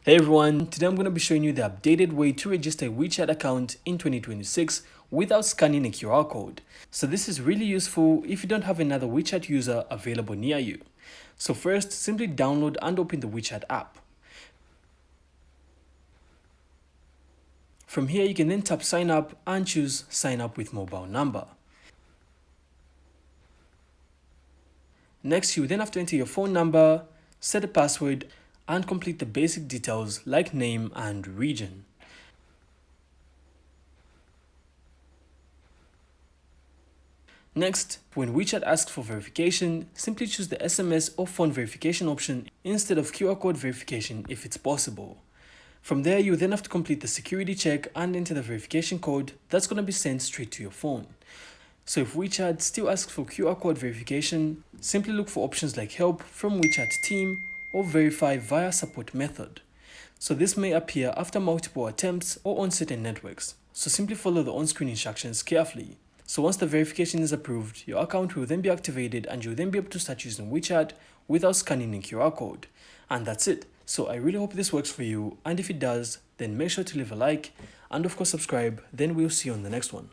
Hey everyone, today I'm going to be showing you the updated way to register a WeChat account in 2026 without scanning a QR code. So this is really useful if you don't have another WeChat user available near you. So first, simply download and open the WeChat app. From here, you can then tap sign up and choose sign up with mobile number. Next, you then have to enter your phone number, set a password, and complete the basic details like name and region. Next, when WeChat asks for verification, simply choose the SMS or phone verification option instead of QR code verification if it's possible. From there, you then have to complete the security check and enter the verification code that's going to be sent straight to your phone. So if WeChat still asks for QR code verification, simply look for options like help from WeChat team or verify via support method. So this may appear after multiple attempts or on certain networks. So simply follow the on-screen instructions carefully. So once the verification is approved, your account will then be activated and you'll then be able to start using WeChat without scanning a QR code. And that's it. So I really hope this works for you, and if it does, then make sure to leave a like and of course subscribe. Then we'll see you on the next one.